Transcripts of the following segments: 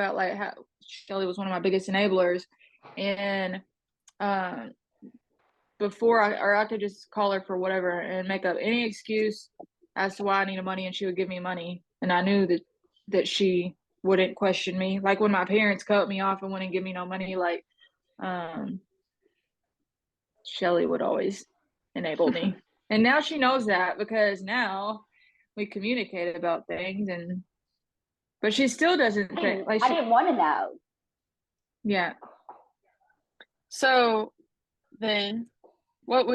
about like how Shelly was one of my biggest enablers, and um, before I could just call her for whatever and make up any excuse as to why I needed money, and she would give me money, and I knew that she wouldn't question me. Like when my parents cut me off and wouldn't give me no money, like um, Shelly would always enable me, and now she knows that because now we communicate about things, and but she still doesn't think like I she, didn't want to know. yeah. So then what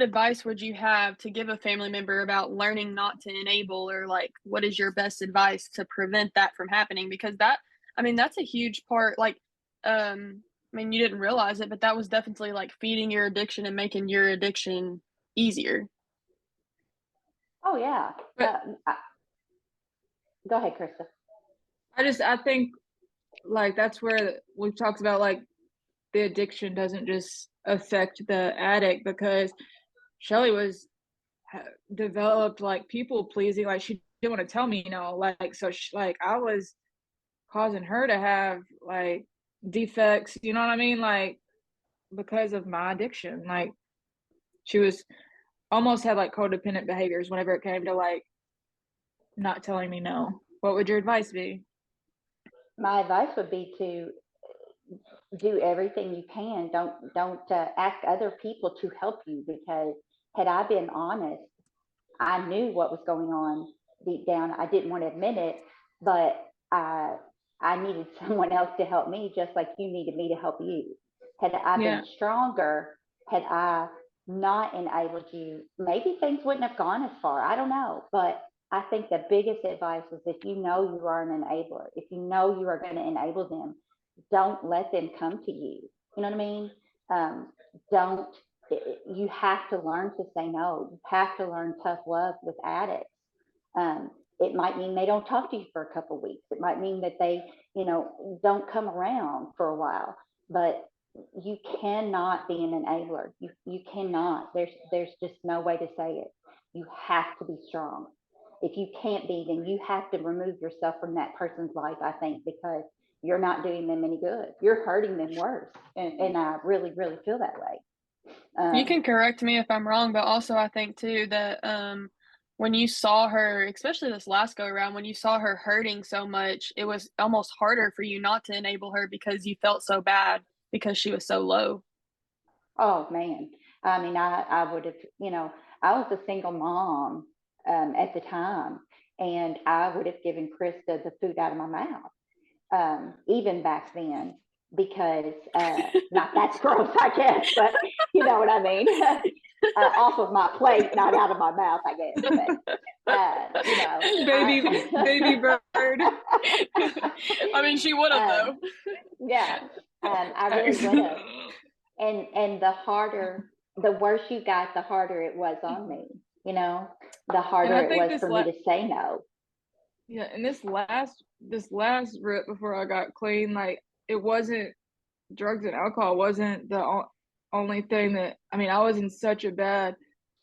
advice would you have to give a family member about learning not to enable, or like what is your best advice to prevent that from happening? Because that's a huge part. Like you didn't realize it, but that was definitely like feeding your addiction and making your addiction easier. Oh yeah. But Go ahead, Krista. I think like that's where we've talked about like the addiction doesn't just affect the addict, because Shelly was developed like people pleasing, like she didn't want to tell me, like so like I was causing her to have like defects, you know what I mean, like because of my addiction. Like she was almost had like codependent behaviors whenever it came to like not telling me no. What would your advice be? My advice would be to do everything you can. Don't ask other people to help you, because had I been honest, I knew what was going on deep down. I didn't want to admit it, but I needed someone else to help me, just like you needed me to help you. Had I Yeah. been stronger, had I not enabled you, maybe things wouldn't have gone as far. I don't know. But I think the biggest advice is, if you know you are an enabler, if you know you are going to enable them, don't let them come to you. You know what I mean? Don't, you have to learn to say no. You have to learn tough love with addicts. It might mean they don't talk to you for a couple of weeks. It might mean that they, don't come around for a while. But you cannot be an enabler. You cannot. There's just no way to say it. You have to be strong. If you can't be, then you have to remove yourself from that person's life, I think, because you're not doing them any good. You're hurting them worse. And I really, really feel that way. You can correct me if I'm wrong, but also I think too that when you saw her, especially this last go around, when you saw her hurting so much, it was almost harder for you not to enable her because you felt so bad because she was so low. Oh man. I mean, I would have, I was a single mom at the time, and I would have given Krista the food out of my mouth, even back then, because not that's gross, I guess, but you know what I mean. Off of my plate, not out of my mouth, I guess. But baby bird. I mean, she would have though. Yeah, I really would have. And the worse you got, the harder it was on me. The harder it was for me to say no. Yeah, and this last rip before I got clean, like it wasn't drugs and alcohol wasn't the only thing that, I mean, I was in such a bad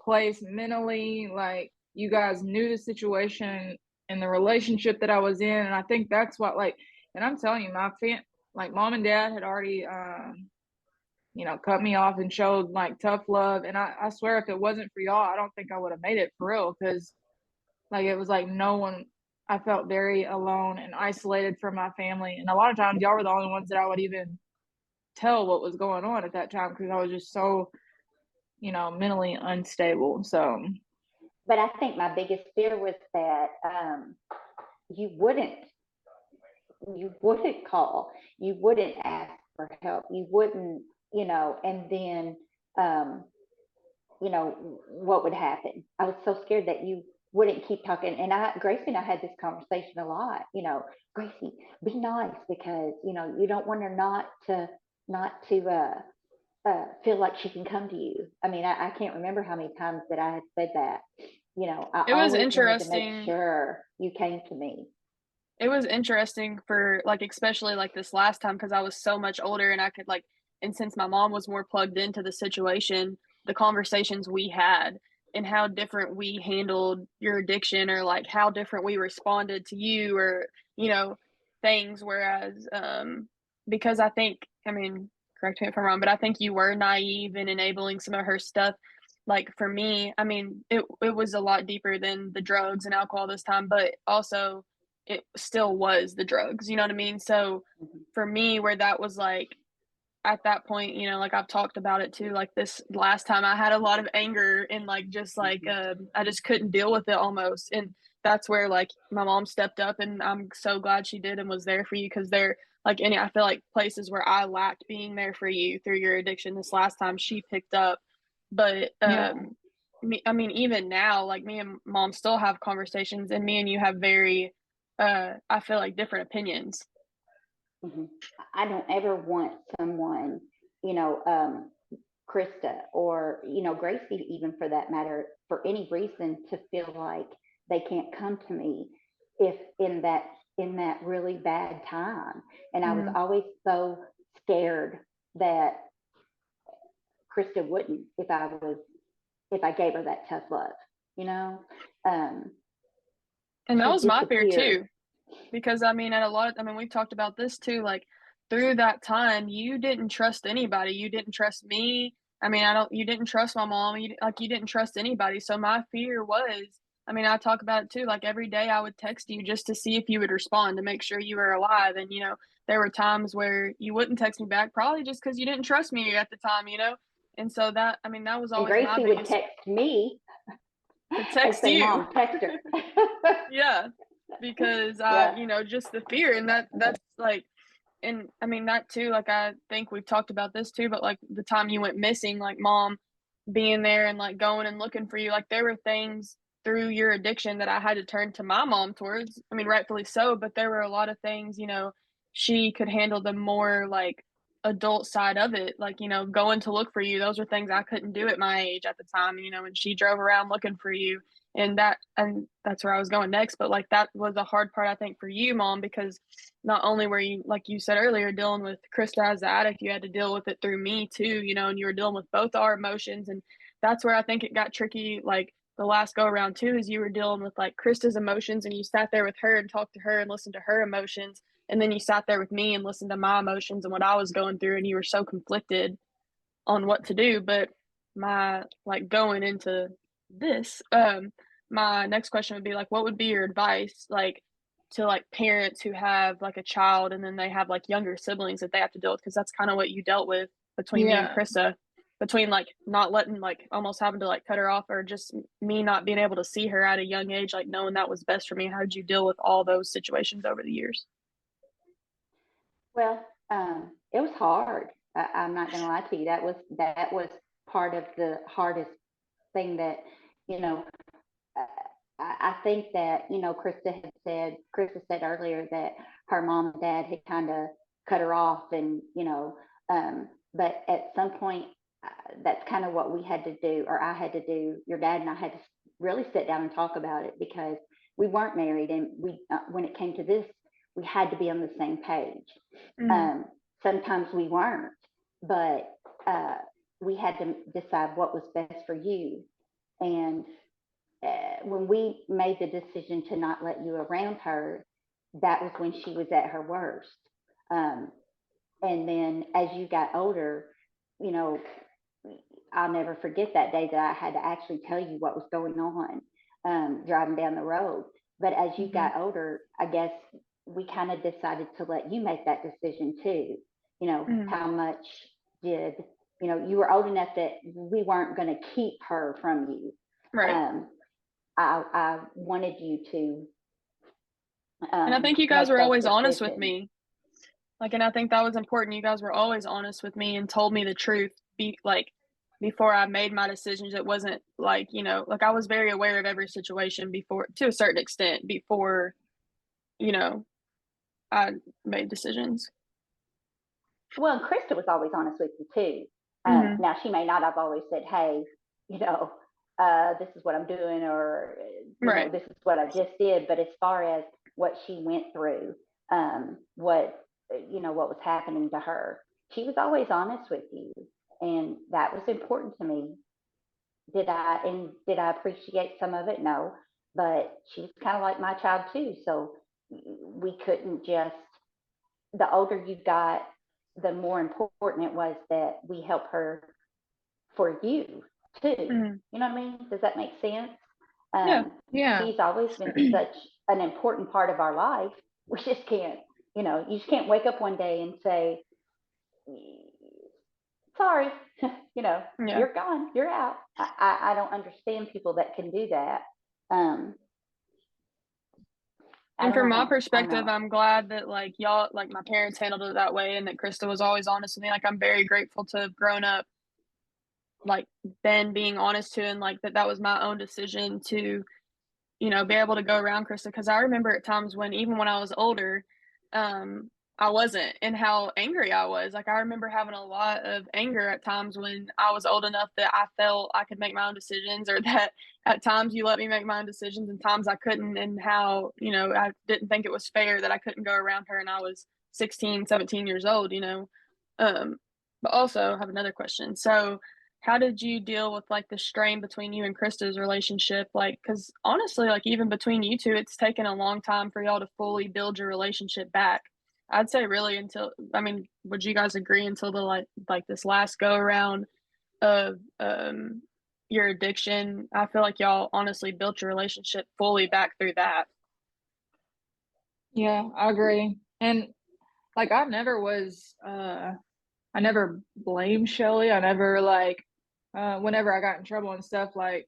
place mentally. Like you guys knew the situation and the relationship that I was in, and I think that's what, like, and I'm telling you, like mom and dad had already cut me off and showed like tough love, and I swear if it wasn't for y'all, I don't think I would have made it for real, because like it was like no one, I felt very alone and isolated from my family, and a lot of times y'all were the only ones that I would even tell what was going on at that time, because I was just so mentally unstable. So but I think my biggest fear was that you wouldn't call, you wouldn't ask for help, you wouldn't, and then what would happen. I was so scared that you wouldn't keep talking. And Gracie and I had this conversation a lot. Gracie, be nice, because you don't want her not to feel like she can come to you. I mean, I can't remember how many times that I had said that. I it was always interesting wanted to make sure you came to me. It was interesting for like, especially like this last time, because I was so much older and I could like, and since my mom was more plugged into the situation, the conversations we had and how different we handled your addiction, or like how different we responded to you, or things, whereas because I think, I mean, correct me if I'm wrong, but I think you were naive in enabling some of her stuff. Like for me, I mean, it was a lot deeper than the drugs and alcohol this time, but also it still was the drugs, you know what I mean? So Mhm. for me, where that was like at that point, you know, like I've talked about it too, like this last time I had a lot of anger and like just like I just couldn't deal with it almost. And that's where like my mom stepped up, and I'm so glad she did and was there for you, because they're like any, I feel like places where I lacked being there for you through your addiction this last time, she picked up. But Yeah. I mean, even now, like me and mom still have conversations, and me and you have very I feel like different opinions. Mhm. I don't ever want someone, you know, Krista or, Gracie, even for that matter, for any reason to feel like they can't come to me if in that really bad time. And I was Mhm. always so scared that Krista wouldn't if I gave her that tough love, you know. Um, And that she was my fear disappeared. too. Because I mean, at a lot of, I mean, we've talked about this too. Like through that time, you didn't trust anybody. You didn't trust me. I mean, you didn't trust my mom. You didn't trust anybody. So my fear was, I mean, I talk about it too. Like every day I would text you just to see if you would respond, to make sure you were alive. And, you know, there were times where you wouldn't text me back, probably just because you didn't trust me at the time, you know? And so that, I mean, that was And always my Gracie would biggest, text me to and text say, you. "Mom, text her." Yeah. Because Yeah. you know, just the fear, and that's like, and I mean that too, like I think we've talked about this too, but like the time you went missing, like mom being there and like going and looking for you, like there were things through your addiction that I had to turn to my mom towards. I mean, rightfully so, but there were a lot of things, you know, she could handle the more like adult side of it, like, you know, going to look for you. Those were things I couldn't do at my age at the time, you know, and she drove around looking for you. And that's where I was going next, but like that was a hard part I think for you, mom, because not only were you, like you said earlier, dealing with Krista as the addict, you had to deal with it through me too, you know, and you were dealing with both our emotions. And that's where I think it got tricky, like the last go around too, is you were dealing with like Krista's emotions, and you sat there with her and talked to her and listened to her emotions. And then you sat there with me and listened to my emotions and what I was going through, and you were so conflicted on what to do. But my, like, going into this, my next question would be like, what would be your advice, like, to like parents who have like a child and then they have like younger siblings that they have to deal with, because that's kind of what you dealt with between me and Yeah. Krista, between like not letting, like almost having to like cut her off, or just me not being able to see her at a young age, like knowing that was best for me. How did you deal with all those situations over the years? Well, it was hard. I'm not going to lie to you. That was part of the hardest thing that you know. Uh, I think that Krista said earlier that her mom and dad had kind of cut her off, and but at some point, that's kind of what we had to do, or I had to do. Your dad and I had to really sit down and talk about it because we weren't married, and when it came to this, we had to be on the same page. Mm-hmm. Um, Sometimes we weren't, but uh, we had to decide what was best for you. And when we made the decision to not let you around her, that was when she was at her worst. Um, and then as you got older, you know, I'll never forget that day that I had to actually tell you what was going on driving down the road. But as you Mm-hmm. got older, I guess we kind of decided to let you make that decision too. You know, Mm-hmm. how much did, you were old enough that we weren't going to keep her from you. Right. Um, I wanted you to And I think you guys make were those always honest with decisions. me. Like, and I think that was important. You guys were always honest with me and told me the truth. Before I made my decisions, it wasn't like, you know, like I was very aware of every situation before, to a certain extent, before, you know, I made decisions. Well, and Krista was always honest with you too. Mm-hmm. Now she may not have always said, "Hey, you know, this is what I'm doing," or Right. "This is what I just did." But as far as what she went through, what was happening to her, she was always honest with you, and that was important to me. Did I appreciate some of it? No, but she was kind of like my child too. So we couldn't just the older you got, the more important it was that we help her for you too. Mhm. You know what I mean? Does that make sense? Yeah. Yeah. She's always been such an important part of our life. We just can't, you just can't wake up one day and say, sorry, Yeah. you're gone, you're out. I don't understand people that can do that. I And don't from my know. I don't perspective, know. I'm glad that like y'all, like my parents handled it that way, and that Krista was always honest with me. Like I'm very grateful to have grown up, like Ben being honest to, and like that was my own decision to, be able to go around Krista. Because I remember at times when even when I was older, I wasn't, and how angry I was. Like I remember having a lot of anger at times when I was old enough that I felt I could make my own decisions, or that at times you let me make my own decisions and times I couldn't, and how, I didn't think it was fair that I couldn't go around her and I was 16, 17 years old. Um, but also I have another question. So how did you deal with like the strain between you and Krista's relationship? Like, because honestly, like even between you two, it's taken a long time for y'all to fully build your relationship back. I'd say really until, I mean, would you guys agree until the like this last go around of your addiction? I feel like y'all honestly built your relationship fully back through that. Yeah, I agree. And like I never blamed Shelly. I never like whenever I got in trouble and stuff, like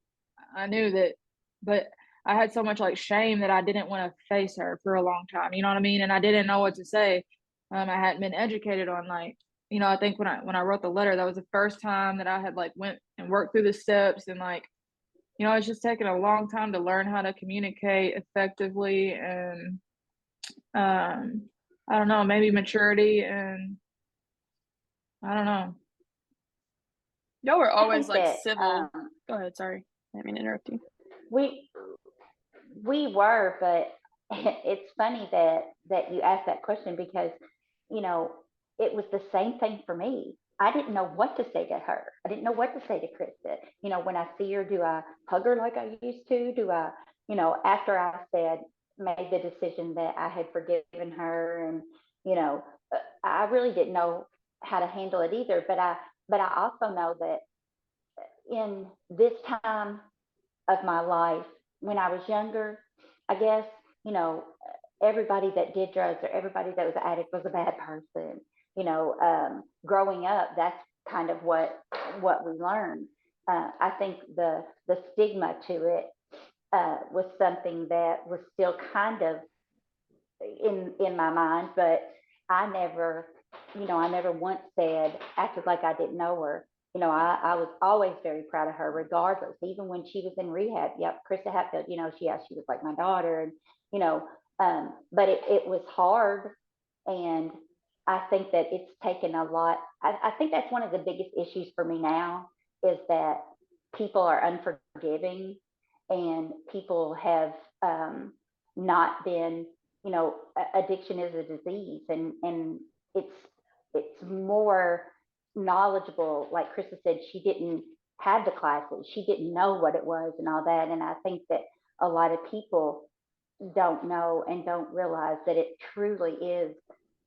I knew that, but I had so much like shame that I didn't want to face her for a long time. You know what I mean? And I didn't know what to say. I hadn't been educated on like, I think when I wrote the letter, that was the first time that I had like went and worked through the steps, and like, it's just taken a long time to learn how to communicate effectively, and I don't know, maybe maturity, and I don't know. Y'all were I always think like that civil. Go ahead, sorry. I didn't mean to interrupt you. we we were, but it's funny that you asked that question because you know it was the same thing for me. I didn't know what to say to her. I didn't know what to say to Krista. When I see her, do I hug her like I used to? Do I, after I said made the decision that I had forgiven her, and you know, I really didn't know how to handle it either. But I also know that in this time of my life, when I was younger, I guess, you know, everybody that did drugs or everybody that was an addict was a bad person. Growing up, that's kind of what we learned. I think the stigma to it was something that was still kind of in my mind, but I never once acted like I didn't know her. I was always very proud of her, regardless. Even when she was in rehab, yep, Krista Hatfield, she was like my daughter, and you know, but it was hard, and I think that it's taken a lot. I think that's one of the biggest issues for me now is that people are unforgiving, and people have not been, addiction is a disease, and it's it's more knowledgeable. Like Krista said, she didn't have the classes, she didn't know what it was and all that. And I think that a lot of people don't know and don't realize that it truly is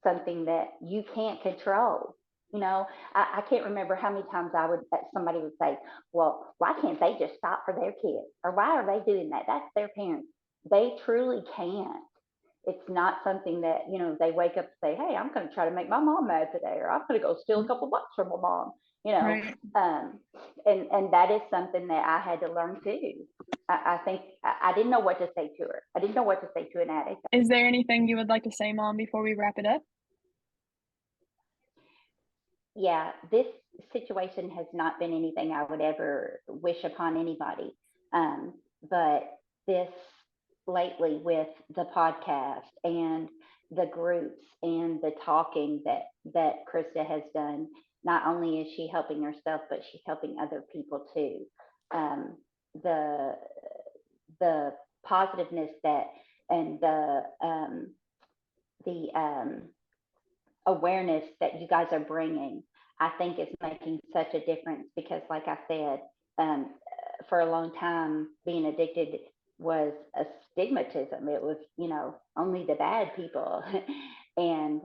something that you can't control. I can't remember how many times somebody would say, well, why can't they just stop for their kids? Or why are they doing that? That's their parents. They truly can't. It's not something that, they wake up and say, hey, I'm going to try to make my mom mad today, or I'm going to go steal a couple bucks from my mom, Right. and that is something that I had to learn too. I think I didn't know what to say to her. I didn't know what to say to an addict. Is there anything you would like to say, Mom, before we wrap it up? Yeah, this situation has not been anything I would ever wish upon anybody. But this lately with the podcast and the groups and the talking that Krista has done, not only is she helping herself, but she's helping other people too. Um, the the positiveness that and the awareness that you guys are bringing, I think is making such a difference because, like I said, for a long time, being addicted was a stigmatism. It was, only the bad people. And